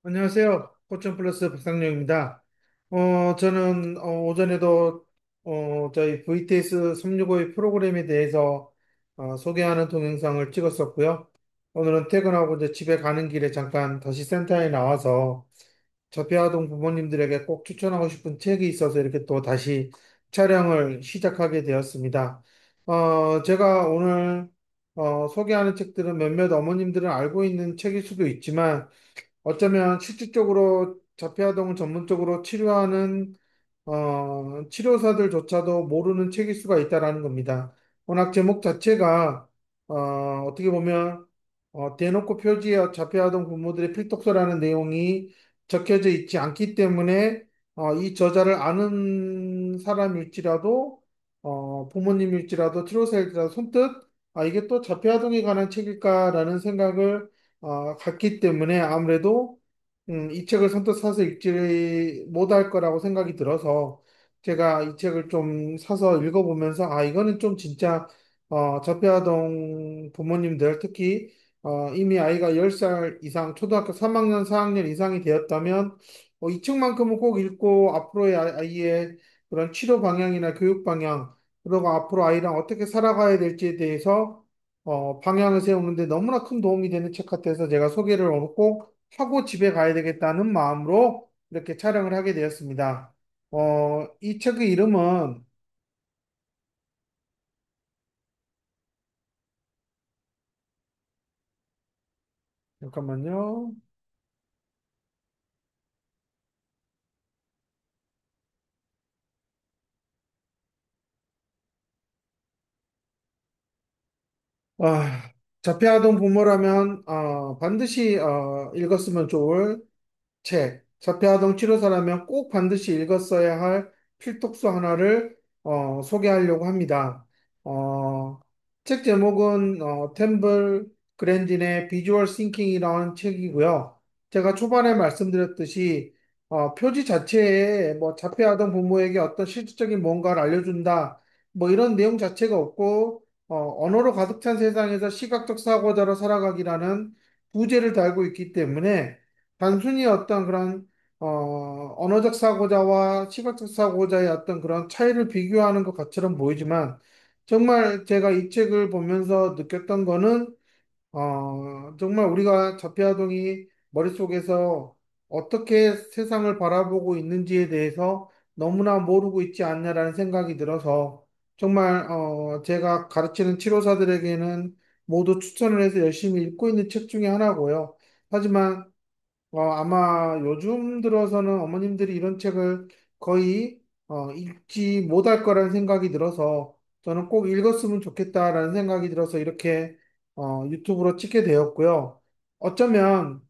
안녕하세요. 포천 플러스 박상용입니다. 저는 오전에도 저희 VTS 365의 프로그램에 대해서 소개하는 동영상을 찍었었고요. 오늘은 퇴근하고 이제 집에 가는 길에 잠깐 다시 센터에 나와서 저폐아동 부모님들에게 꼭 추천하고 싶은 책이 있어서 이렇게 또 다시 촬영을 시작하게 되었습니다. 제가 오늘 소개하는 책들은 몇몇 어머님들은 알고 있는 책일 수도 있지만 어쩌면 실질적으로 자폐아동을 전문적으로 치료하는 치료사들조차도 모르는 책일 수가 있다라는 겁니다. 워낙 제목 자체가 어떻게 보면 대놓고 표지에 자폐아동 부모들의 필독서라는 내용이 적혀져 있지 않기 때문에 이 저자를 아는 사람일지라도 부모님일지라도 치료사일지라도 손뜻 이게 또 자폐아동에 관한 책일까라는 생각을 갖기 때문에 아무래도 이 책을 선뜻 사서 읽지 못할 거라고 생각이 들어서 제가 이 책을 좀 사서 읽어보면서 이거는 좀 진짜 자폐아동 부모님들 특히 이미 아이가 10살 이상 초등학교 3학년 4학년 이상이 되었다면 이 책만큼은 꼭 읽고 앞으로의 아이의 그런 치료 방향이나 교육 방향 그리고 앞으로 아이랑 어떻게 살아가야 될지에 대해서 방향을 세우는데 너무나 큰 도움이 되는 책 같아서 제가 소개를 꼭 하고 집에 가야 되겠다는 마음으로 이렇게 촬영을 하게 되었습니다. 이 책의 이름은 잠깐만요. 자폐아동 부모라면 반드시 읽었으면 좋을 자폐아동 치료사라면 꼭 반드시 읽었어야 할 필독서 하나를 소개하려고 합니다. 어, 책 제목은 템블 그랜딘의 비주얼 싱킹이라는 책이고요. 제가 초반에 말씀드렸듯이 표지 자체에 뭐 자폐아동 부모에게 어떤 실질적인 뭔가를 알려준다 뭐 이런 내용 자체가 없고 언어로 가득 찬 세상에서 시각적 사고자로 살아가기라는 부제를 달고 있기 때문에 단순히 어떤 그런 언어적 사고자와 시각적 사고자의 어떤 그런 차이를 비교하는 것 같처럼 보이지만 정말 제가 이 책을 보면서 느꼈던 거는 정말 우리가 자폐아동이 머릿속에서 어떻게 세상을 바라보고 있는지에 대해서 너무나 모르고 있지 않냐라는 생각이 들어서 정말 제가 가르치는 치료사들에게는 모두 추천을 해서 열심히 읽고 있는 책 중에 하나고요. 하지만 아마 요즘 들어서는 어머님들이 이런 책을 거의 읽지 못할 거라는 생각이 들어서 저는 꼭 읽었으면 좋겠다라는 생각이 들어서 이렇게 유튜브로 찍게 되었고요. 어쩌면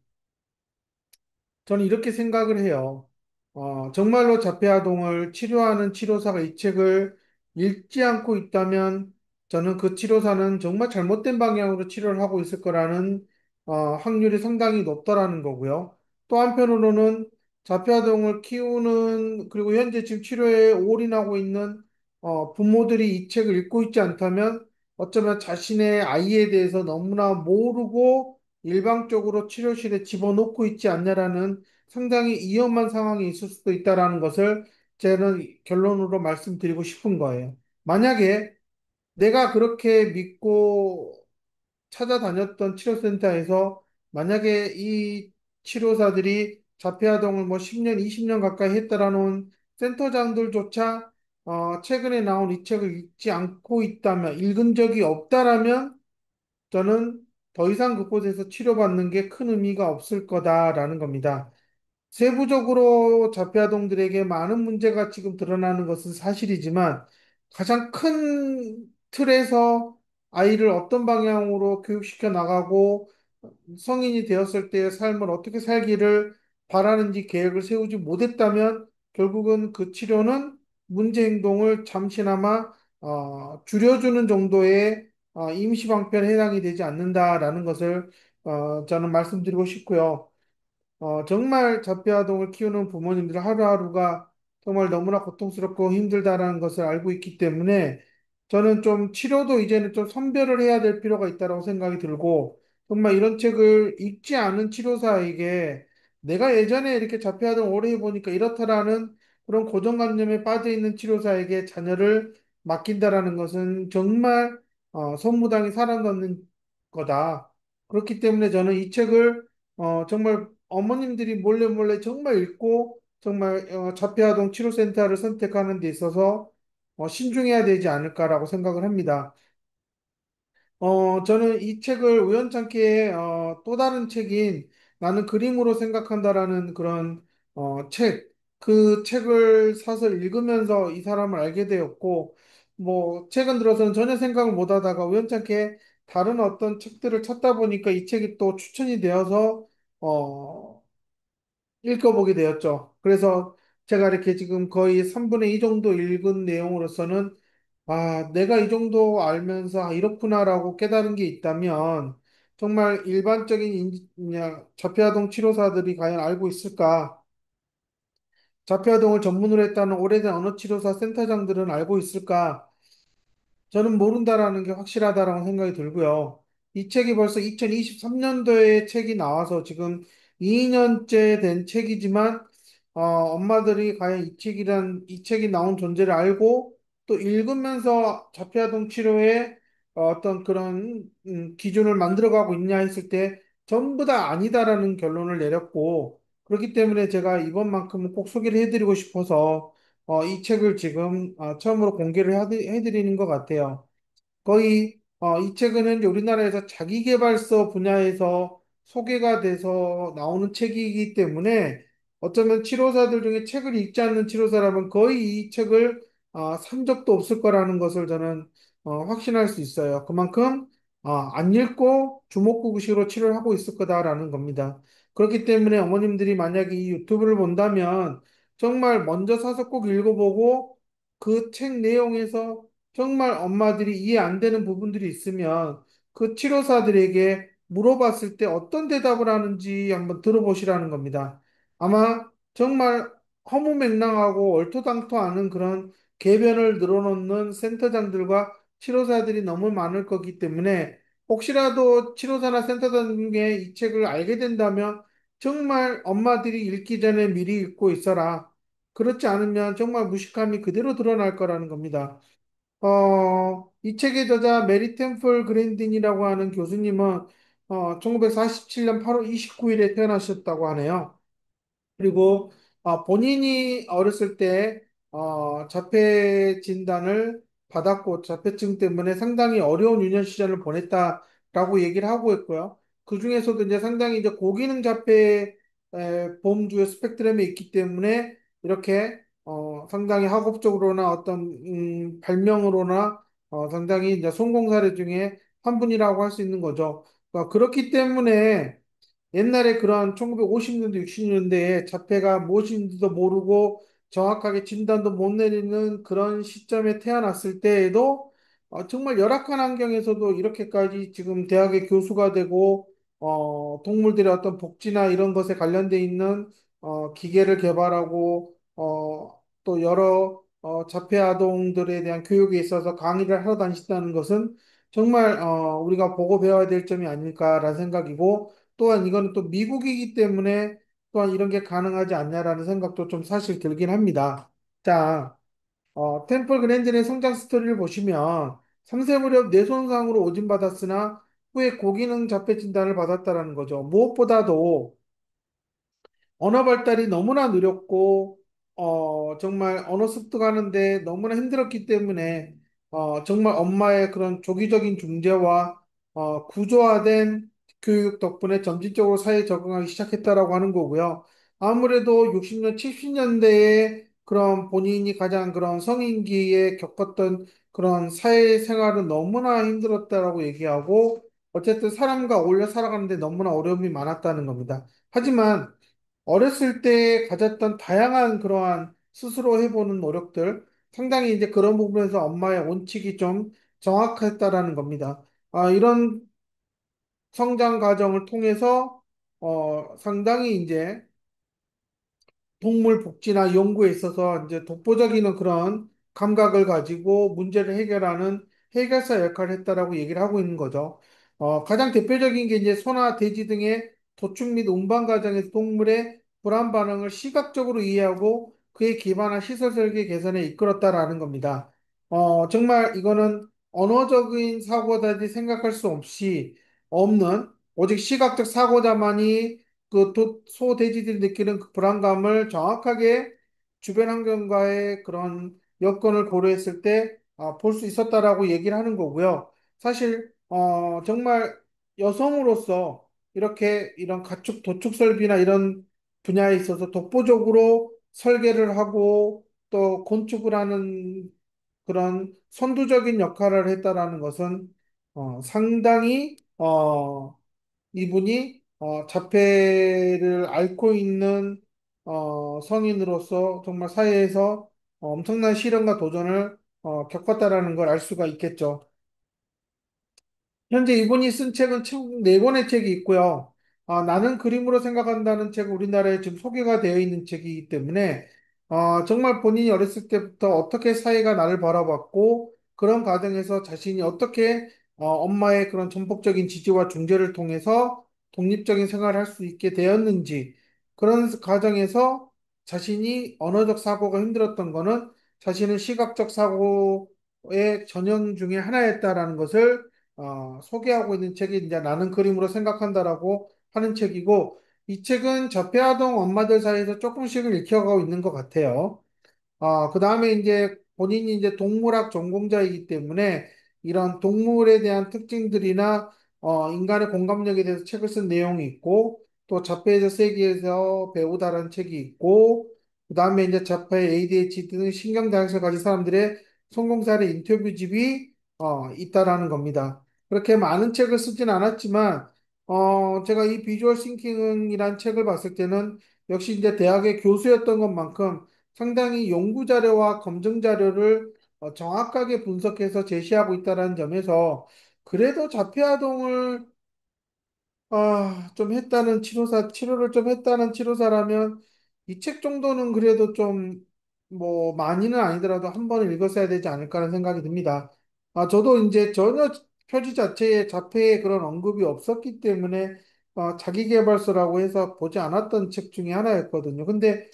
저는 이렇게 생각을 해요. 정말로 자폐아동을 치료하는 치료사가 이 책을 읽지 않고 있다면 저는 그 치료사는 정말 잘못된 방향으로 치료를 하고 있을 거라는 확률이 상당히 높다라는 거고요. 또 한편으로는 자폐아동을 키우는 그리고 현재 지금 치료에 올인하고 있는 부모들이 이 책을 읽고 있지 않다면 어쩌면 자신의 아이에 대해서 너무나 모르고 일방적으로 치료실에 집어넣고 있지 않냐라는 상당히 위험한 상황이 있을 수도 있다라는 것을 저는 결론으로 말씀드리고 싶은 거예요. 만약에 내가 그렇게 믿고 찾아다녔던 치료센터에서 만약에 이 치료사들이 자폐아동을 뭐 10년, 20년 가까이 했다라는 센터장들조차 최근에 나온 이 책을 읽지 않고 있다면, 읽은 적이 없다라면 저는 더 이상 그곳에서 치료받는 게 큰 의미가 없을 거다라는 겁니다. 세부적으로 자폐아동들에게 많은 문제가 지금 드러나는 것은 사실이지만 가장 큰 틀에서 아이를 어떤 방향으로 교육시켜 나가고 성인이 되었을 때의 삶을 어떻게 살기를 바라는지 계획을 세우지 못했다면 결국은 그 치료는 문제 행동을 잠시나마 줄여주는 정도의 임시방편에 해당이 되지 않는다라는 것을 저는 말씀드리고 싶고요. 정말 자폐아동을 키우는 부모님들 하루하루가 정말 너무나 고통스럽고 힘들다라는 것을 알고 있기 때문에 저는 좀 치료도 이제는 좀 선별을 해야 될 필요가 있다고 생각이 들고 정말 이런 책을 읽지 않은 치료사에게 내가 예전에 이렇게 자폐아동 오래 해보니까 이렇다라는 그런 고정관념에 빠져 있는 치료사에게 자녀를 맡긴다라는 것은 정말 선무당이 사람 넘는 거다. 그렇기 때문에 저는 이 책을 정말 어머님들이 몰래 몰래 정말 읽고 정말 자폐아동 치료센터를 선택하는 데 있어서 신중해야 되지 않을까라고 생각을 합니다. 저는 이 책을 우연찮게 또 다른 책인 나는 그림으로 생각한다라는 그런 그 책을 사서 읽으면서 이 사람을 알게 되었고, 뭐, 최근 들어서는 전혀 생각을 못 하다가 우연찮게 다른 어떤 책들을 찾다 보니까 이 책이 또 추천이 되어서, 어, 읽어보게 되었죠. 그래서 제가 이렇게 지금 거의 3분의 2 정도 읽은 내용으로서는 내가 이 정도 알면서 이렇구나라고 깨달은 게 있다면 정말 일반적인 자폐아동 치료사들이 과연 알고 있을까? 자폐아동을 전문으로 했다는 오래된 언어치료사 센터장들은 알고 있을까? 저는 모른다라는 게 확실하다라고 생각이 들고요. 이 책이 벌써 2023년도에 책이 나와서 지금 2년째 된 책이지만, 엄마들이 과연 이 책이 나온 존재를 알고 또 읽으면서 자폐아동 치료에 어떤 그런 기준을 만들어가고 있냐 했을 때 전부 다 아니다라는 결론을 내렸고, 그렇기 때문에 제가 이번만큼은 꼭 소개를 해드리고 싶어서 이 책을 지금 처음으로 공개를 해드리는 것 같아요. 거의 이 책은 현재 우리나라에서 자기계발서 분야에서 소개가 돼서 나오는 책이기 때문에 어쩌면 치료사들 중에 책을 읽지 않는 치료사라면 거의 이 책을 산 적도 없을 거라는 것을 저는 확신할 수 있어요. 그만큼 안 읽고 주먹구구식으로 치료를 하고 있을 거다라는 겁니다. 그렇기 때문에 어머님들이 만약에 이 유튜브를 본다면 정말 먼저 사서 꼭 읽어보고 그 책 내용에서 정말 엄마들이 이해 안 되는 부분들이 있으면 그 치료사들에게 물어봤을 때 어떤 대답을 하는지 한번 들어보시라는 겁니다. 아마 정말 허무맹랑하고 얼토당토 않은 그런 궤변을 늘어놓는 센터장들과 치료사들이 너무 많을 거기 때문에 혹시라도 치료사나 센터장 중에 이 책을 알게 된다면 정말 엄마들이 읽기 전에 미리 읽고 있어라. 그렇지 않으면 정말 무식함이 그대로 드러날 거라는 겁니다. 이 책의 저자 메리 템플 그랜딘이라고 하는 교수님은 1947년 8월 29일에 태어나셨다고 하네요. 그리고 본인이 어렸을 때 자폐 진단을 받았고 자폐증 때문에 상당히 어려운 유년 시절을 보냈다라고 얘기를 하고 있고요. 그 중에서도 이제 상당히 이제 고기능 자폐 범주의 스펙트럼에 있기 때문에 이렇게 상당히 학업적으로나 어떤 발명으로나 상당히 이제 성공 사례 중에 한 분이라고 할 수 있는 거죠. 그렇기 때문에 옛날에 그런 1950년대, 60년대에 자폐가 무엇인지도 모르고 정확하게 진단도 못 내리는 그런 시점에 태어났을 때에도 정말 열악한 환경에서도 이렇게까지 지금 대학의 교수가 되고 동물들의 어떤 복지나 이런 것에 관련돼 있는 기계를 개발하고 또 여러 자폐 아동들에 대한 교육에 있어서 강의를 하러 다니신다는 것은 정말 우리가 보고 배워야 될 점이 아닐까라는 생각이고 또한 이거는 또 미국이기 때문에 또한 이런 게 가능하지 않냐라는 생각도 좀 사실 들긴 합니다. 자, 템플 그랜진의 성장 스토리를 보시면 3세 무렵 뇌손상으로 오진받았으나 후에 고기능 자폐 진단을 받았다라는 거죠. 무엇보다도 언어 발달이 너무나 느렸고, 정말 언어 습득하는데 너무나 힘들었기 때문에, 정말 엄마의 그런 조기적인 중재와, 구조화된 교육 덕분에 점진적으로 사회에 적응하기 시작했다라고 하는 거고요. 아무래도 60년, 70년대에 그런 본인이 가장 그런 성인기에 겪었던 그런 사회생활은 너무나 힘들었다라고 얘기하고, 어쨌든 사람과 어울려 살아가는데 너무나 어려움이 많았다는 겁니다. 하지만 어렸을 때 가졌던 다양한 그러한 스스로 해보는 노력들, 상당히 이제 그런 부분에서 엄마의 원칙이 좀 정확했다라는 겁니다. 이런 성장 과정을 통해서 상당히 이제 동물 복지나 연구에 있어서 이제 독보적인 그런 감각을 가지고 문제를 해결하는 해결사 역할을 했다라고 얘기를 하고 있는 거죠. 가장 대표적인 게 이제 소나 돼지 등의 도축 및 운반 과정에서 동물의 불안 반응을 시각적으로 이해하고 그에 기반한 시설 설계 개선에 이끌었다라는 겁니다. 정말 이거는 언어적인 사고자들이 생각할 수 없는 오직 시각적 사고자만이 소돼지들이 느끼는 그 불안감을 정확하게 주변 환경과의 그런 여건을 고려했을 때 볼 수 있었다라고 얘기를 하는 거고요. 사실 정말 여성으로서 이렇게 이런 가축 도축 설비나 이런 분야에 있어서 독보적으로 설계를 하고 또 건축을 하는 그런 선두적인 역할을 했다라는 것은 상당히 이분이 자폐를 앓고 있는 성인으로서 정말 사회에서 엄청난 시련과 도전을 겪었다라는 걸 알 수가 있겠죠. 현재 이분이 쓴 책은 총 네권의 책이 있고요. 나는 그림으로 생각한다는 책은 우리나라에 지금 소개가 되어 있는 책이기 때문에 정말 본인이 어렸을 때부터 어떻게 사회가 나를 바라봤고 그런 과정에서 자신이 어떻게 엄마의 그런 전폭적인 지지와 중재를 통해서 독립적인 생활을 할 수 있게 되었는지 그런 과정에서 자신이 언어적 사고가 힘들었던 거는 자신은 시각적 사고의 전형 중에 하나였다라는 것을 소개하고 있는 책이 이제 나는 그림으로 생각한다라고 하는 책이고 이 책은 자폐아동 엄마들 사이에서 조금씩은 읽혀가고 있는 것 같아요. 그 다음에 이제 본인이 이제 동물학 전공자이기 때문에 이런 동물에 대한 특징들이나 인간의 공감력에 대해서 책을 쓴 내용이 있고 또 자폐에서 세계에서 배우다라는 책이 있고 그 다음에 이제 자폐 ADHD 등 신경장애를 가진 사람들의 성공 사례 인터뷰집이 있다라는 겁니다. 그렇게 많은 책을 쓰진 않았지만 제가 이 비주얼 싱킹이라는 책을 봤을 때는 역시 이제 대학의 교수였던 것만큼 상당히 연구 자료와 검증 자료를 정확하게 분석해서 제시하고 있다는 점에서 그래도 자폐아동을 좀 했다는 치료를 좀 했다는 치료사라면 이 책 정도는 그래도 좀 뭐 많이는 아니더라도 한 번은 읽었어야 되지 않을까 하는 생각이 듭니다. 저도 이제 전혀 표지 자체에 자폐의 그런 언급이 없었기 때문에 자기계발서라고 해서 보지 않았던 책 중에 하나였거든요. 근데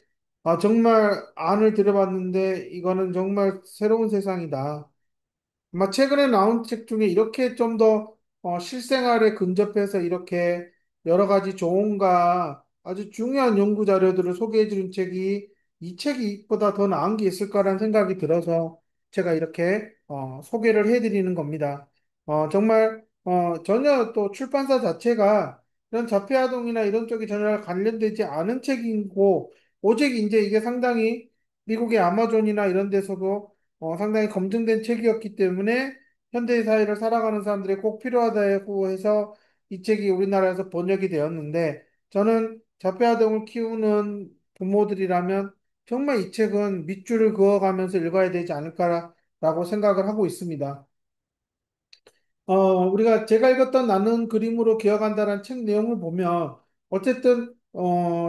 정말 안을 들여봤는데 이거는 정말 새로운 세상이다. 아마 최근에 나온 책 중에 이렇게 좀 더 실생활에 근접해서 이렇게 여러 가지 조언과 아주 중요한 연구 자료들을 소개해 주는 책이 이 책보다 더 나은 게 있을까라는 생각이 들어서 제가 이렇게 소개를 해드리는 겁니다. 정말 전혀 또 출판사 자체가 이런 자폐아동이나 이런 쪽이 전혀 관련되지 않은 책이고 오직 이제 이게 상당히 미국의 아마존이나 이런 데서도 상당히 검증된 책이었기 때문에 현대 사회를 살아가는 사람들이 꼭 필요하다고 해서 이 책이 우리나라에서 번역이 되었는데 저는 자폐아동을 키우는 부모들이라면 정말 이 책은 밑줄을 그어가면서 읽어야 되지 않을까라고 생각을 하고 있습니다. 우리가 제가 읽었던 나는 그림으로 기억한다는 책 내용을 보면 어쨌든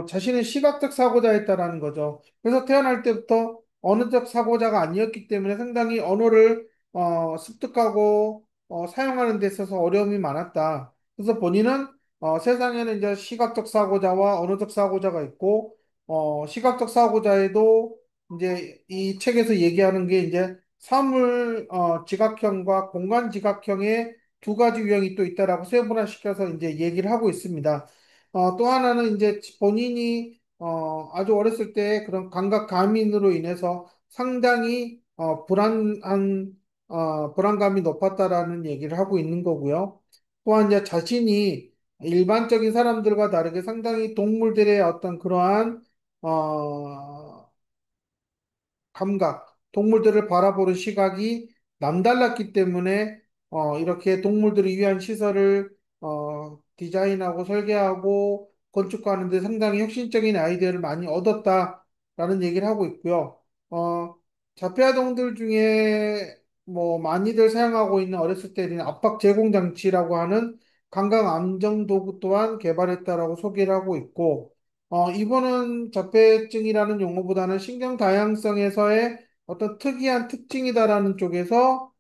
자신의 시각적 사고자였다라는 거죠. 그래서 태어날 때부터 언어적 사고자가 아니었기 때문에 상당히 언어를 습득하고 사용하는 데 있어서 어려움이 많았다. 그래서 본인은 세상에는 이제 시각적 사고자와 언어적 사고자가 있고 시각적 사고자에도 이제 이 책에서 얘기하는 게 이제 사물 지각형과 공간 지각형의 두 가지 유형이 또 있다라고 세분화시켜서 이제 얘기를 하고 있습니다. 또 하나는 이제 본인이 아주 어렸을 때 그런 감각 감인으로 인해서 상당히 불안감이 높았다라는 얘기를 하고 있는 거고요. 또한 이제 자신이 일반적인 사람들과 다르게 상당히 동물들의 어떤 그러한 감각, 동물들을 바라보는 시각이 남달랐기 때문에 이렇게 동물들을 위한 시설을 디자인하고 설계하고 건축하는 데 상당히 혁신적인 아이디어를 많이 얻었다라는 얘기를 하고 있고요. 어, 자폐아동들 중에 뭐 많이들 사용하고 있는 어렸을 때 있는 압박 제공 장치라고 하는 감각 안정 도구 또한 개발했다라고 소개를 하고 있고 이거는 자폐증이라는 용어보다는 신경 다양성에서의 어떤 특이한 특징이다라는 쪽에서,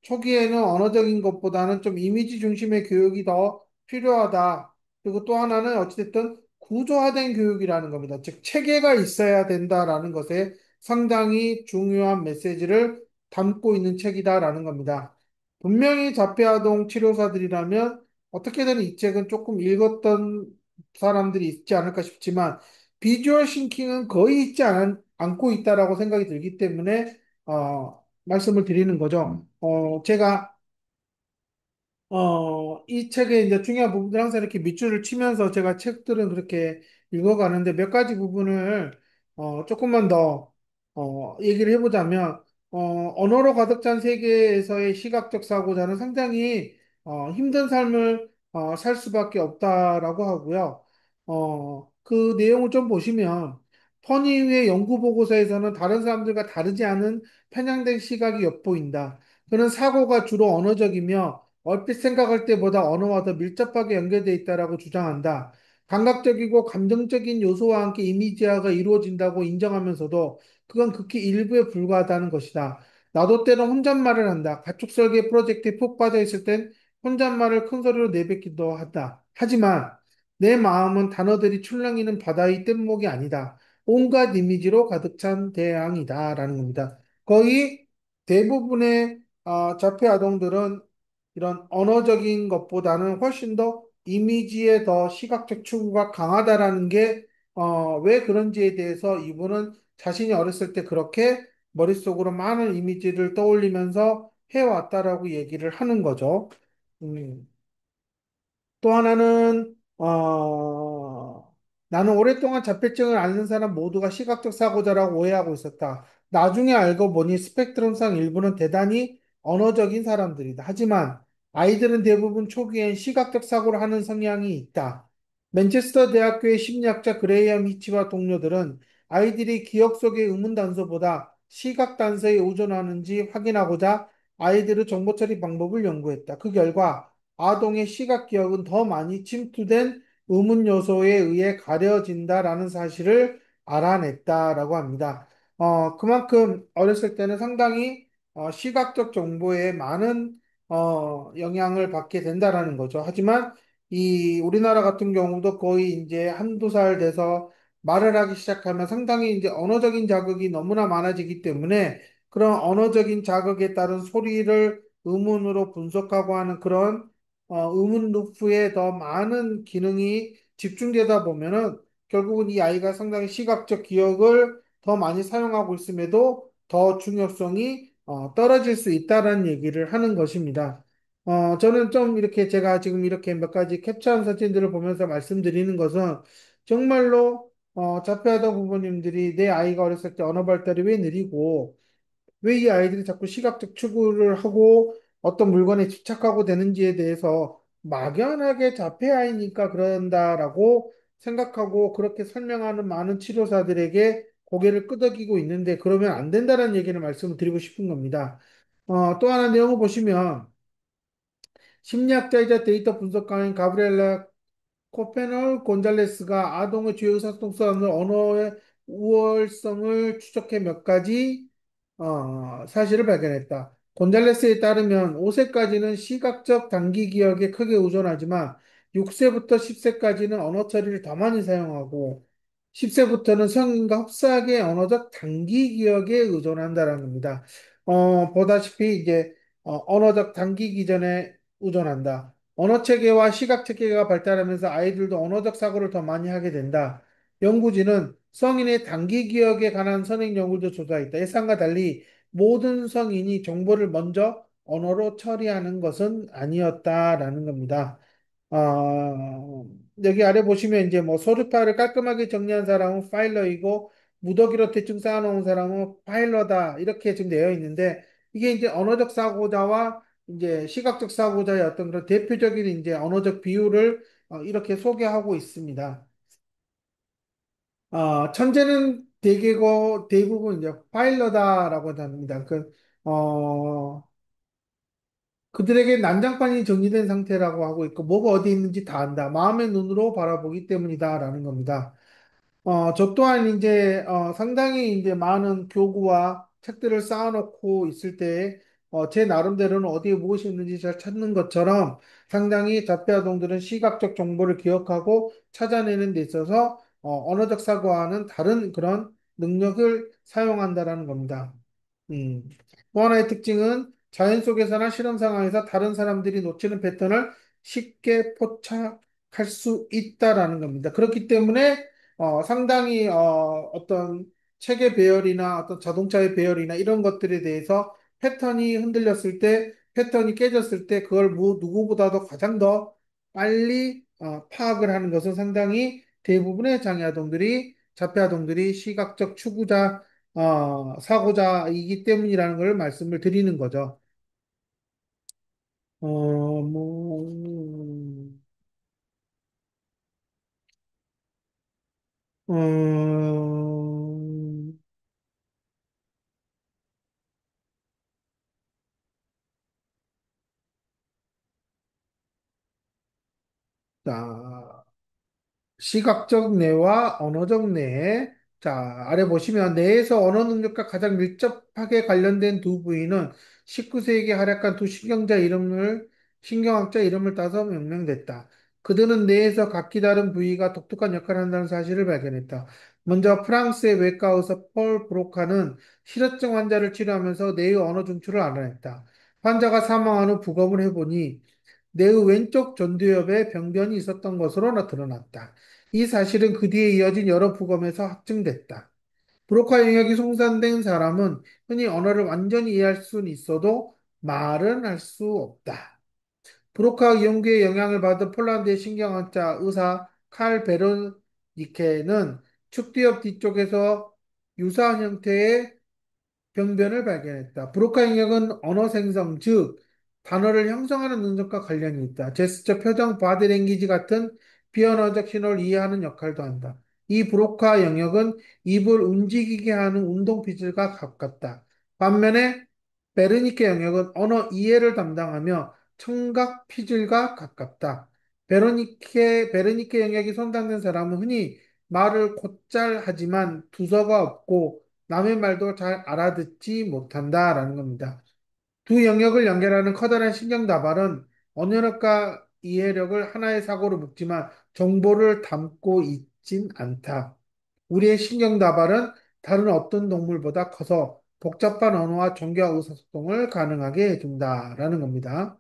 초기에는 언어적인 것보다는 좀 이미지 중심의 교육이 더 필요하다. 그리고 또 하나는 어찌됐든 구조화된 교육이라는 겁니다. 즉, 체계가 있어야 된다라는 것에 상당히 중요한 메시지를 담고 있는 책이다라는 겁니다. 분명히 자폐아동 치료사들이라면 어떻게든 이 책은 조금 읽었던 사람들이 있지 않을까 싶지만 비주얼 싱킹은 거의 않고 있다라고 생각이 들기 때문에 말씀을 드리는 거죠. 제가 이 책의 이제 중요한 부분들 항상 이렇게 밑줄을 치면서 제가 책들은 그렇게 읽어가는데 몇 가지 부분을 조금만 더 얘기를 해보자면 언어로 가득 찬 세계에서의 시각적 사고자는 상당히 힘든 삶을 살 수밖에 없다라고 하고요. 그 내용을 좀 보시면 퍼니의 연구 보고서에서는 다른 사람들과 다르지 않은 편향된 시각이 엿보인다. 그는 사고가 주로 언어적이며 얼핏 생각할 때보다 언어와 더 밀접하게 연결되어 있다라고 주장한다. 감각적이고 감정적인 요소와 함께 이미지화가 이루어진다고 인정하면서도 그건 극히 일부에 불과하다는 것이다. 나도 때론 혼잣말을 한다. 가축 설계 프로젝트에 푹 빠져 있을 땐 혼잣말을 큰 소리로 내뱉기도 한다. 하지만 내 마음은 단어들이 출렁이는 바다의 뗏목이 아니다. 온갖 이미지로 가득 찬 대양이다라는 겁니다. 거의 대부분의 자폐 아동들은 이런 언어적인 것보다는 훨씬 더 이미지에 더 시각적 추구가 강하다라는 게, 왜 그런지에 대해서 이분은 자신이 어렸을 때 그렇게 머릿속으로 많은 이미지를 떠올리면서 해왔다라고 얘기를 하는 거죠. 음. 또 하나는 나는 오랫동안 자폐증을 앓는 사람 모두가 시각적 사고자라고 오해하고 있었다. 나중에 알고 보니 스펙트럼상 일부는 대단히 언어적인 사람들이다. 하지만 아이들은 대부분 초기엔 시각적 사고를 하는 성향이 있다. 맨체스터 대학교의 심리학자 그레이엄 히치와 동료들은 아이들이 기억 속의 의문 단서보다 시각 단서에 의존하는지 확인하고자 아이들의 정보 처리 방법을 연구했다. 그 결과 아동의 시각 기억은 더 많이 침투된 의문 요소에 의해 가려진다라는 사실을 알아냈다라고 합니다. 그만큼 어렸을 때는 상당히 시각적 정보에 많은 영향을 받게 된다라는 거죠. 하지만 이 우리나라 같은 경우도 거의 이제 한두 살 돼서 말을 하기 시작하면 상당히 이제 언어적인 자극이 너무나 많아지기 때문에 그런 언어적인 자극에 따른 소리를 의문으로 분석하고 하는 그런 의문 루프에 더 많은 기능이 집중되다 보면은 결국은 이 아이가 상당히 시각적 기억을 더 많이 사용하고 있음에도 더 중요성이 떨어질 수 있다라는 얘기를 하는 것입니다. 저는 좀 이렇게 제가 지금 이렇게 몇 가지 캡처한 사진들을 보면서 말씀드리는 것은 정말로 자폐아동 부모님들이 내 아이가 어렸을 때 언어 발달이 왜 느리고 왜 이 아이들이 자꾸 시각적 추구를 하고 어떤 물건에 집착하고 되는지에 대해서 막연하게 자폐아이니까 그런다라고 생각하고 그렇게 설명하는 많은 치료사들에게 고개를 끄덕이고 있는데 그러면 안 된다는 얘기를 말씀을 드리고 싶은 겁니다. 또 하나 내용을 보시면 심리학자이자 데이터 분석가인 가브리엘라 코페널 곤잘레스가 아동의 주요 의사소통수단을 언어의 우월성을 추적해 몇 가지 사실을 발견했다. 곤잘레스에 따르면 5세까지는 시각적 단기 기억에 크게 의존하지만 6세부터 10세까지는 언어 처리를 더 많이 사용하고 10세부터는 성인과 흡사하게 언어적 단기 기억에 의존한다는 겁니다. 보다시피 이제 언어적 단기 기전에 의존한다. 언어 체계와 시각 체계가 발달하면서 아이들도 언어적 사고를 더 많이 하게 된다. 연구진은 성인의 단기 기억에 관한 선행 연구도 조사했다. 예상과 달리 모든 성인이 정보를 먼저 언어로 처리하는 것은 아니었다라는 겁니다. 여기 아래 보시면 이제 뭐 서류파를 깔끔하게 정리한 사람은 파일러이고 무더기로 대충 쌓아놓은 사람은 파일러다 이렇게 지금 되어 있는데 이게 이제 언어적 사고자와 이제 시각적 사고자의 어떤 그런 대표적인 이제 언어적 비율을 이렇게 소개하고 있습니다. 천재는 대개고 대부분 이제 파일러다라고 합니다. 그들에게 난장판이 정리된 상태라고 하고 있고 뭐가 어디 있는지 다 안다. 마음의 눈으로 바라보기 때문이다라는 겁니다. 저 또한 이제 상당히 이제 많은 교구와 책들을 쌓아놓고 있을 때 제 나름대로는 어디에 무엇이 있는지 잘 찾는 것처럼 상당히 자폐아동들은 시각적 정보를 기억하고 찾아내는 데 있어서 언어적 사고와는 다른 그런 능력을 사용한다라는 겁니다. 음. 또 하나의 특징은 자연 속에서나 실험 상황에서 다른 사람들이 놓치는 패턴을 쉽게 포착할 수 있다라는 겁니다. 그렇기 때문에 상당히 어떤 책의 배열이나 어떤 자동차의 배열이나 이런 것들에 대해서 패턴이 흔들렸을 때, 패턴이 깨졌을 때 그걸 누구보다도 가장 더 빨리 파악을 하는 것은 상당히 대부분의 장애아동들이 자폐아동들이 시각적 추구자 사고자이기 때문이라는 걸 말씀을 드리는 거죠. 뭐, 음, 자, 시각적 뇌와 언어적 뇌. 자, 아래 보시면 뇌에서 언어 능력과 가장 밀접하게 관련된 두 부위는 19세기에 활약한 두 신경학자 이름을 따서命名됐다. 그들은 뇌에서 각기 다른 부위가 독특한 역할을 한다는 사실을 발견했다. 먼저 프랑스의 외과 의사 폴 브로카는 실어증 환자를 치료하면서 뇌의 언어 중추를 알아냈다. 환자가 사망한 후 부검을 해보니 뇌의 왼쪽 전두엽에 병변이 있었던 것으로 드러났다. 이 사실은 그 뒤에 이어진 여러 부검에서 확증됐다. 브로카 영역이 손상된 사람은 흔히 언어를 완전히 이해할 수는 있어도 말은 할 수 없다. 브로카 연구에 영향을 받은 폴란드의 신경학자 의사 칼 베로니케는 축두엽 뒤쪽에서 유사한 형태의 병변을 발견했다. 브로카 영역은 언어 생성, 즉 단어를 형성하는 능력과 관련이 있다. 제스처, 표정, 바디랭귀지 같은 비언어적 신호를 이해하는 역할도 한다. 이 브로카 영역은 입을 움직이게 하는 운동 피질과 가깝다. 반면에 베르니케 영역은 언어 이해를 담당하며 청각 피질과 가깝다. 베르니케 영역이 손상된 사람은 흔히 말을 곧잘 하지만 두서가 없고 남의 말도 잘 알아듣지 못한다라는 겁니다. 두 영역을 연결하는 커다란 신경 다발은 언어력과 이해력을 하나의 사고로 묶지만 정보를 담고 있진 않다. 우리의 신경 다발은 다른 어떤 동물보다 커서 복잡한 언어와 정교한 의사소통을 가능하게 해준다라는 겁니다.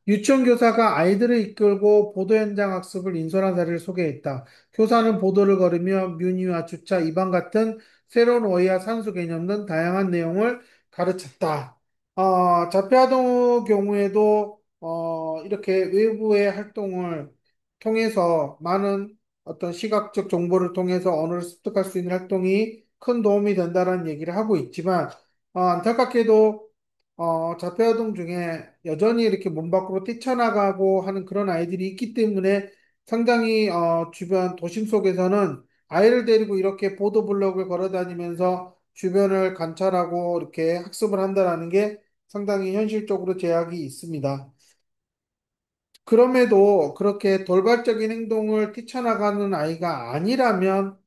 유치원 교사가 아이들을 이끌고 보도 현장 학습을 인솔한 사례를 소개했다. 교사는 보도를 걸으며 뮤니와 주차, 위반 같은 새로운 어휘와 산수 개념 등 다양한 내용을 가르쳤다. 자폐아동 경우에도 이렇게 외부의 활동을 통해서 많은 어떤 시각적 정보를 통해서 언어를 습득할 수 있는 활동이 큰 도움이 된다는 얘기를 하고 있지만 안타깝게도 자폐아동 중에 여전히 이렇게 문 밖으로 뛰쳐나가고 하는 그런 아이들이 있기 때문에 상당히 주변 도심 속에서는 아이를 데리고 이렇게 보도블록을 걸어 다니면서 주변을 관찰하고 이렇게 학습을 한다는 게 상당히 현실적으로 제약이 있습니다. 그럼에도 그렇게 돌발적인 행동을 뛰쳐나가는 아이가 아니라면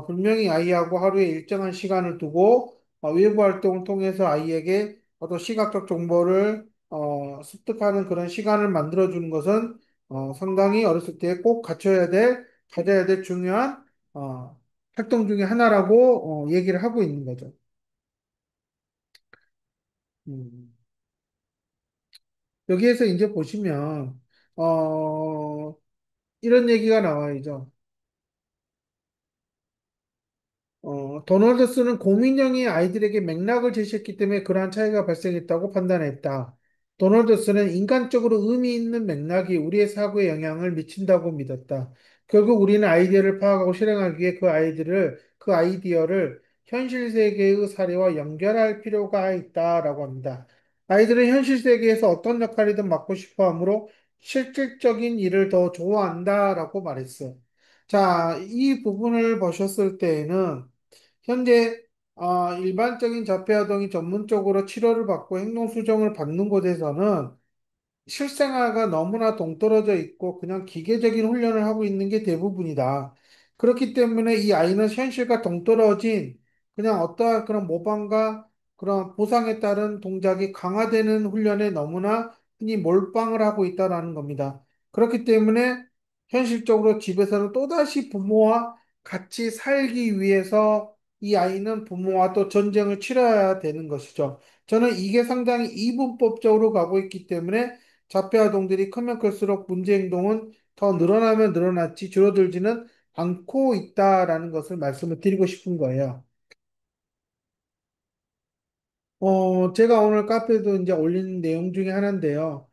분명히 아이하고 하루에 일정한 시간을 두고 외부 활동을 통해서 아이에게 어떤 시각적 정보를 습득하는 그런 시간을 만들어주는 것은 상당히 어렸을 때 꼭 가져야 될 중요한 활동 중에 하나라고 얘기를 하고 있는 거죠. 음. 여기에서 이제 보시면 이런 얘기가 나와야죠. 도널드스는 고민형의 아이들에게 맥락을 제시했기 때문에 그러한 차이가 발생했다고 판단했다. 도널드스는 인간적으로 의미 있는 맥락이 우리의 사고에 영향을 미친다고 믿었다. 결국 우리는 아이디어를 파악하고 실행하기 위해 그 아이디어를 현실 세계의 사례와 연결할 필요가 있다라고 합니다. 아이들은 현실 세계에서 어떤 역할이든 맡고 싶어 하므로 실질적인 일을 더 좋아한다라고 말했어. 자, 이 부분을 보셨을 때에는 현재 일반적인 자폐아동이 전문적으로 치료를 받고 행동 수정을 받는 곳에서는 실생활과 너무나 동떨어져 있고 그냥 기계적인 훈련을 하고 있는 게 대부분이다. 그렇기 때문에 이 아이는 현실과 동떨어진 그냥 어떠한 그런 모방과 그런 보상에 따른 동작이 강화되는 훈련에 너무나 흔히 몰빵을 하고 있다는 겁니다. 그렇기 때문에 현실적으로 집에서는 또다시 부모와 같이 살기 위해서 이 아이는 부모와 또 전쟁을 치러야 되는 것이죠. 저는 이게 상당히 이분법적으로 가고 있기 때문에 자폐 아동들이 크면 클수록 문제 행동은 더 늘어나면 늘어났지 줄어들지는 않고 있다라는 것을 말씀을 드리고 싶은 거예요. 제가 오늘 카페에도 이제 올린 내용 중에 하나인데요.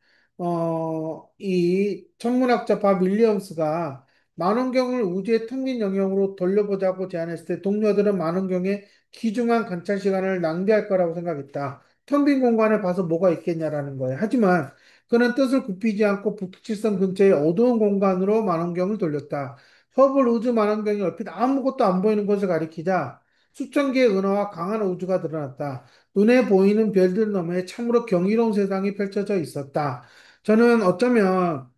이 천문학자 밥 윌리엄스가 만원경을 우주의 텅 빈 영역으로 돌려보자고 제안했을 때 동료들은 만원경의 귀중한 관찰 시간을 낭비할 거라고 생각했다. 텅 빈 공간을 봐서 뭐가 있겠냐라는 거예요. 하지만 그는 뜻을 굽히지 않고 북극칠성 근처의 어두운 공간으로 만원경을 돌렸다. 허블 우주 만원경이 얼핏 아무것도 안 보이는 것을 가리키자 수천 개의 은하와 강한 우주가 드러났다. 눈에 보이는 별들 너머에 참으로 경이로운 세상이 펼쳐져 있었다. 저는 어쩌면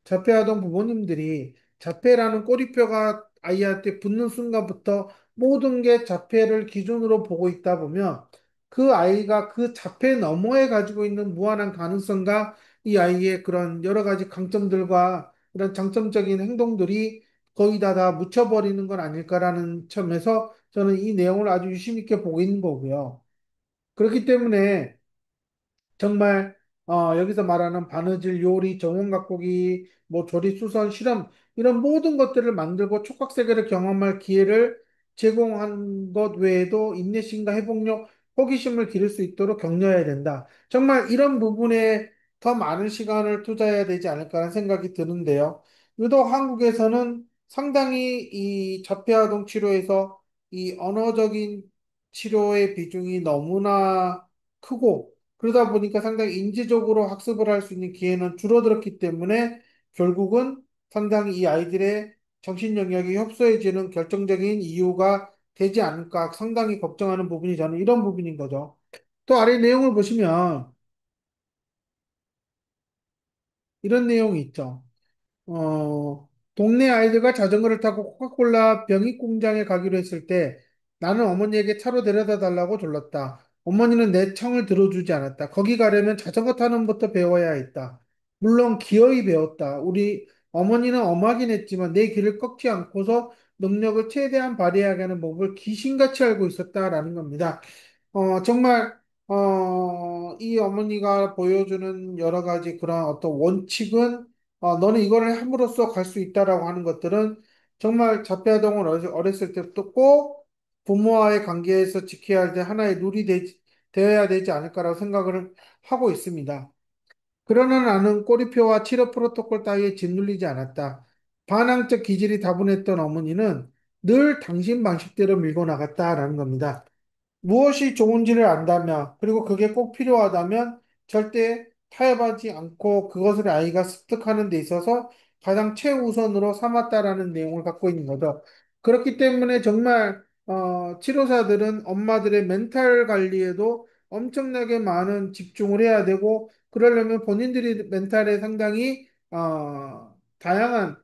자폐아동 부모님들이 자폐라는 꼬리표가 아이한테 붙는 순간부터 모든 게 자폐를 기준으로 보고 있다 보면 그 아이가 그 자폐 너머에 가지고 있는 무한한 가능성과 이 아이의 그런 여러 가지 강점들과 이런 장점적인 행동들이 거의 다 묻혀버리는 건 아닐까라는 점에서 저는 이 내용을 아주 유심 있게 보고 있는 거고요. 그렇기 때문에 정말 여기서 말하는 바느질, 요리, 정원 가꾸기, 뭐 조리, 수선, 실험 이런 모든 것들을 만들고 촉각 세계를 경험할 기회를 제공한 것 외에도 인내심과 회복력, 호기심을 기를 수 있도록 격려해야 된다. 정말 이런 부분에 더 많은 시간을 투자해야 되지 않을까라는 생각이 드는데요. 유독 한국에서는 상당히 이 자폐아동 치료에서 이 언어적인 치료의 비중이 너무나 크고 그러다 보니까 상당히 인지적으로 학습을 할 수 있는 기회는 줄어들었기 때문에 결국은 상당히 이 아이들의 정신 영역이 협소해지는 결정적인 이유가 되지 않을까 상당히 걱정하는 부분이 저는 이런 부분인 거죠. 또 아래 내용을 보시면 이런 내용이 있죠. 동네 아이들과 자전거를 타고 코카콜라 병익 공장에 가기로 했을 때 나는 어머니에게 차로 데려다 달라고 졸랐다. 어머니는 내 청을 들어주지 않았다. 거기 가려면 자전거 타는 것부터 배워야 했다. 물론 기어이 배웠다. 우리 어머니는 엄하긴 했지만 내 길을 꺾지 않고서 능력을 최대한 발휘하게 하는 법을 귀신같이 알고 있었다라는 겁니다. 정말, 이 어머니가 보여주는 여러 가지 그런 어떤 원칙은, 너는 이거를 함으로써 갈 수 있다라고 하는 것들은 정말 자폐아동을 어렸을 때부터 꼭 부모와의 관계에서 지켜야 할 때 하나의 룰이 되어야 되지 않을까라고 생각을 하고 있습니다. 그러나 나는 꼬리표와 치료 프로토콜 따위에 짓눌리지 않았다. 반항적 기질이 다분했던 어머니는 늘 당신 방식대로 밀고 나갔다라는 겁니다. 무엇이 좋은지를 안다면, 그리고 그게 꼭 필요하다면 절대 타협하지 않고 그것을 아이가 습득하는 데 있어서 가장 최우선으로 삼았다라는 내용을 갖고 있는 거죠. 그렇기 때문에 정말 치료사들은 엄마들의 멘탈 관리에도 엄청나게 많은 집중을 해야 되고 그러려면 본인들이 멘탈에 상당히 다양한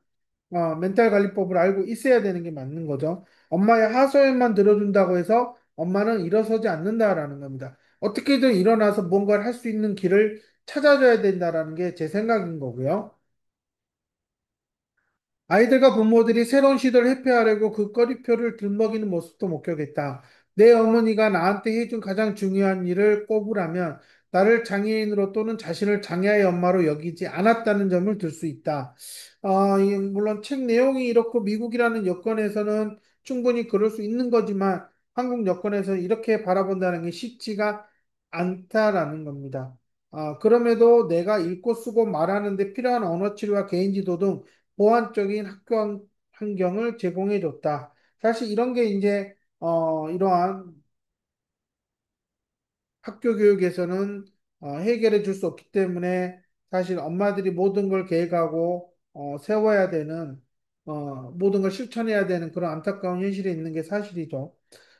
멘탈 관리법을 알고 있어야 되는 게 맞는 거죠. 엄마의 하소연만 들어준다고 해서 엄마는 일어서지 않는다라는 겁니다. 어떻게든 일어나서 뭔가를 할 수 있는 길을 찾아줘야 된다라는 게 제 생각인 거고요. 아이들과 부모들이 새로운 시도를 회피하려고 그 꺼리표를 들먹이는 모습도 목격했다. 내 어머니가 나한테 해준 가장 중요한 일을 꼽으라면 나를 장애인으로 또는 자신을 장애의 엄마로 여기지 않았다는 점을 들 수 있다. 물론 책 내용이 이렇고 미국이라는 여건에서는 충분히 그럴 수 있는 거지만 한국 여건에서 이렇게 바라본다는 게 쉽지가 않다라는 겁니다. 그럼에도 내가 읽고 쓰고 말하는 데 필요한 언어 치료와 개인 지도 등 보완적인 학교 환경을 제공해 줬다. 사실 이런 게 이제 이러한 학교 교육에서는 해결해 줄 수 없기 때문에 사실 엄마들이 모든 걸 계획하고 세워야 되는 모든 걸 실천해야 되는 그런 안타까운 현실에 있는 게 사실이죠.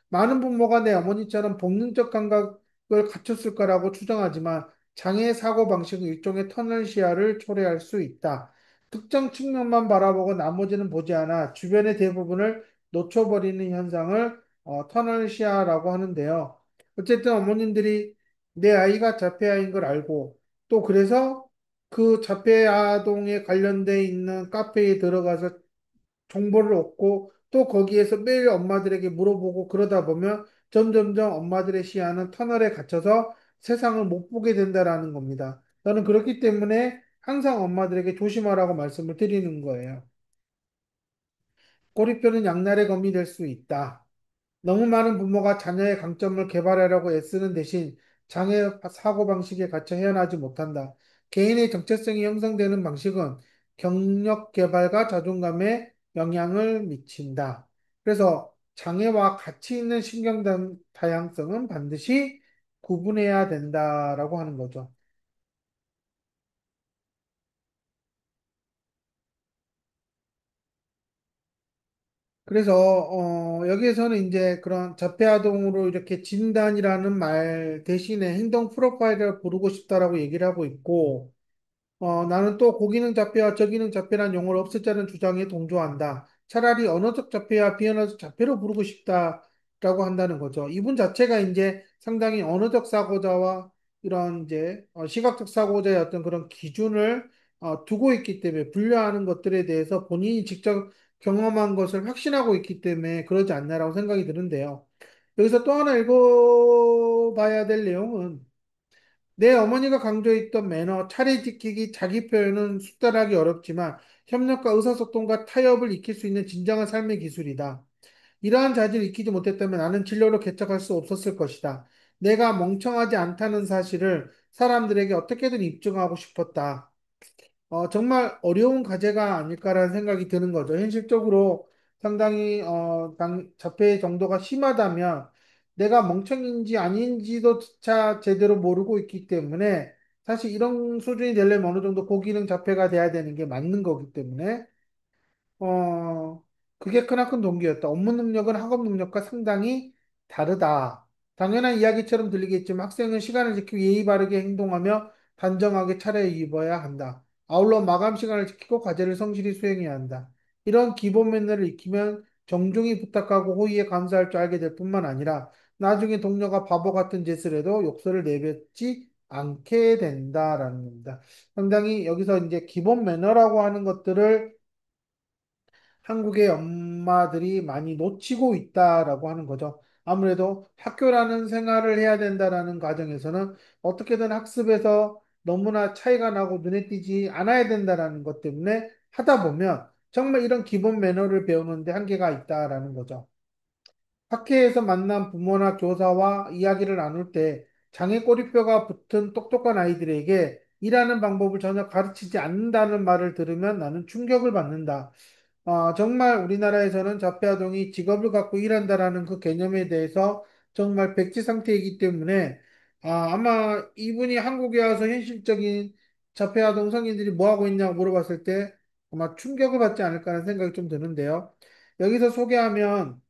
많은 부모가 내 어머니처럼 본능적 감각을 갖췄을 거라고 추정하지만 장애 사고 방식은 일종의 터널 시야를 초래할 수 있다. 특정 측면만 바라보고 나머지는 보지 않아 주변의 대부분을 놓쳐버리는 현상을 터널 시야라고 하는데요. 어쨌든 어머님들이 내 아이가 자폐아인 걸 알고 또 그래서 그 자폐아동에 관련돼 있는 카페에 들어가서 정보를 얻고 또 거기에서 매일 엄마들에게 물어보고 그러다 보면 점점점 엄마들의 시야는 터널에 갇혀서 세상을 못 보게 된다라는 겁니다. 저는 그렇기 때문에 항상 엄마들에게 조심하라고 말씀을 드리는 거예요. 꼬리표는 양날의 검이 될 수 있다. 너무 많은 부모가 자녀의 강점을 개발하려고 애쓰는 대신 장애 사고방식에 갇혀 헤어나지 못한다. 개인의 정체성이 형성되는 방식은 경력 개발과 자존감에 영향을 미친다. 그래서 장애와 가치 있는 신경 다양성은 반드시 구분해야 된다라고 하는 거죠. 그래서 여기에서는 이제 그런 자폐아동으로 이렇게 진단이라는 말 대신에 행동 프로파일을 부르고 싶다라고 얘기를 하고 있고 나는 또 고기능 자폐와 저기능 자폐란 용어를 없애자는 주장에 동조한다. 차라리 언어적 자폐와 비언어적 자폐로 부르고 싶다라고 한다는 거죠. 이분 자체가 이제 상당히 언어적 사고자와 이런 이제 시각적 사고자의 어떤 그런 기준을 두고 있기 때문에 분류하는 것들에 대해서 본인이 직접 경험한 것을 확신하고 있기 때문에 그러지 않나라고 생각이 드는데요. 여기서 또 하나 읽어봐야 될 내용은 내 어머니가 강조했던 매너, 차례 지키기, 자기 표현은 숙달하기 어렵지만 협력과 의사소통과 타협을 익힐 수 있는 진정한 삶의 기술이다. 이러한 자질을 익히지 못했다면 나는 진로로 개척할 수 없었을 것이다. 내가 멍청하지 않다는 사실을 사람들에게 어떻게든 입증하고 싶었다. 정말 어려운 과제가 아닐까라는 생각이 드는 거죠. 현실적으로 상당히 자폐 정도가 심하다면 내가 멍청인지 아닌지도차 제대로 모르고 있기 때문에 사실 이런 수준이 되려면 어느 정도 고기능 자폐가 돼야 되는 게 맞는 거기 때문에 그게 크나큰 동기였다. 업무 능력은 학업 능력과 상당히 다르다. 당연한 이야기처럼 들리겠지만 학생은 시간을 지키고 예의 바르게 행동하며 단정하게 차려입어야 한다. 아울러 마감 시간을 지키고 과제를 성실히 수행해야 한다. 이런 기본 매너를 익히면 정중히 부탁하고 호의에 감사할 줄 알게 될 뿐만 아니라 나중에 동료가 바보 같은 짓을 해도 욕설을 내뱉지 않게 된다라는 겁니다. 상당히 여기서 이제 기본 매너라고 하는 것들을 한국의 엄마들이 많이 놓치고 있다라고 하는 거죠. 아무래도 학교라는 생활을 해야 된다라는 과정에서는 어떻게든 학습에서 너무나 차이가 나고 눈에 띄지 않아야 된다라는 것 때문에 하다 보면 정말 이런 기본 매너를 배우는데 한계가 있다라는 거죠. 학회에서 만난 부모나 교사와 이야기를 나눌 때 장애 꼬리뼈가 붙은 똑똑한 아이들에게 일하는 방법을 전혀 가르치지 않는다는 말을 들으면 나는 충격을 받는다. 정말 우리나라에서는 자폐아동이 직업을 갖고 일한다라는 그 개념에 대해서 정말 백지 상태이기 때문에 아마 이분이 한국에 와서 현실적인 자폐아동 성인들이 뭐 하고 있냐고 물어봤을 때 아마 충격을 받지 않을까 하는 생각이 좀 드는데요. 여기서 소개하면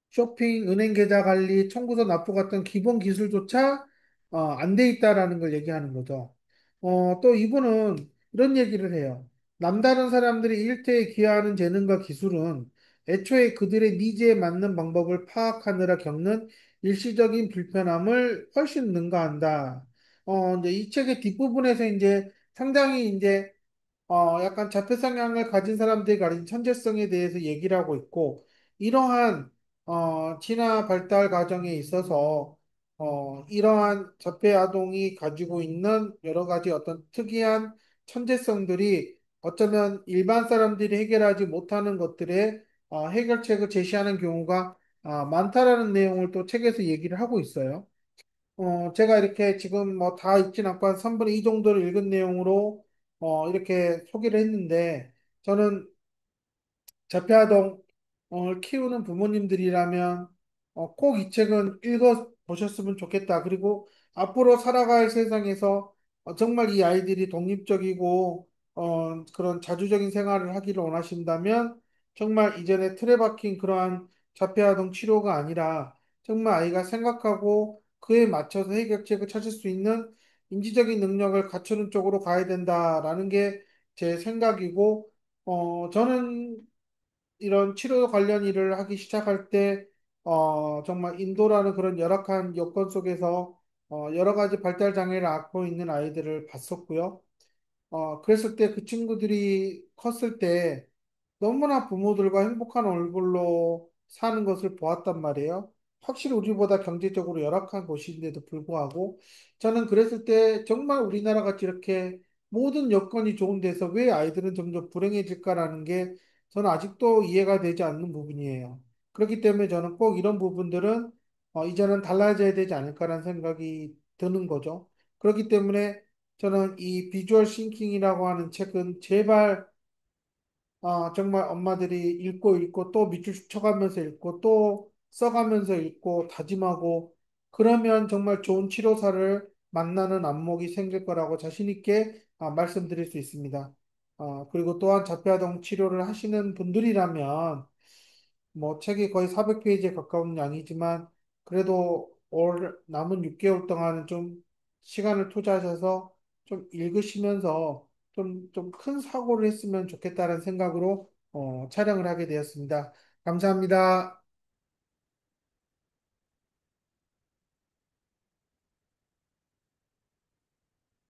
쇼핑, 은행 계좌 관리, 청구서 납부 같은 기본 기술조차 안 돼 있다라는 걸 얘기하는 거죠. 또 이분은 이런 얘기를 해요. 남다른 사람들이 일터에 기여하는 재능과 기술은 애초에 그들의 니즈에 맞는 방법을 파악하느라 겪는 일시적인 불편함을 훨씬 능가한다. 이제 이 책의 뒷부분에서 이제 상당히 이제 약간 자폐 성향을 가진 사람들이 가진 천재성에 대해서 얘기를 하고 있고, 이러한, 진화 발달 과정에 있어서, 이러한 자폐 아동이 가지고 있는 여러 가지 어떤 특이한 천재성들이 어쩌면 일반 사람들이 해결하지 못하는 것들의 해결책을 제시하는 경우가 많다라는 내용을 또 책에서 얘기를 하고 있어요. 제가 이렇게 지금 뭐 다 읽진 않고 한 3분의 2 정도를 읽은 내용으로 이렇게 소개를 했는데 저는 자폐아동을 키우는 부모님들이라면 꼭 이 책은 읽어 보셨으면 좋겠다. 그리고 앞으로 살아갈 세상에서 정말 이 아이들이 독립적이고 그런 자주적인 생활을 하기를 원하신다면 정말 이전에 틀에 박힌 그러한 자폐아동 치료가 아니라 정말 아이가 생각하고 그에 맞춰서 해결책을 찾을 수 있는 인지적인 능력을 갖추는 쪽으로 가야 된다라는 게 제 생각이고 저는 이런 치료 관련 일을 하기 시작할 때 정말 인도라는 그런 열악한 여건 속에서 여러 가지 발달 장애를 앓고 있는 아이들을 봤었고요. 그랬을 때 그 친구들이 컸을 때 너무나 부모들과 행복한 얼굴로 사는 것을 보았단 말이에요. 확실히 우리보다 경제적으로 열악한 곳인데도 불구하고 저는 그랬을 때 정말 우리나라 같이 이렇게 모든 여건이 좋은 데서 왜 아이들은 점점 불행해질까라는 게 저는 아직도 이해가 되지 않는 부분이에요. 그렇기 때문에 저는 꼭 이런 부분들은 이제는 달라져야 되지 않을까라는 생각이 드는 거죠. 그렇기 때문에 저는 이 비주얼 싱킹이라고 하는 책은 제발 정말 엄마들이 읽고 또 밑줄 쳐가면서 읽고 또 써가면서 읽고 다짐하고 그러면 정말 좋은 치료사를 만나는 안목이 생길 거라고 자신 있게 말씀드릴 수 있습니다. 그리고 또한 자폐아동 치료를 하시는 분들이라면 뭐 책이 거의 400페이지에 가까운 양이지만 그래도 올 남은 6개월 동안은 좀 시간을 투자하셔서 좀 읽으시면서 좀 큰 사고를 했으면 좋겠다는 생각으로 촬영을 하게 되었습니다. 감사합니다.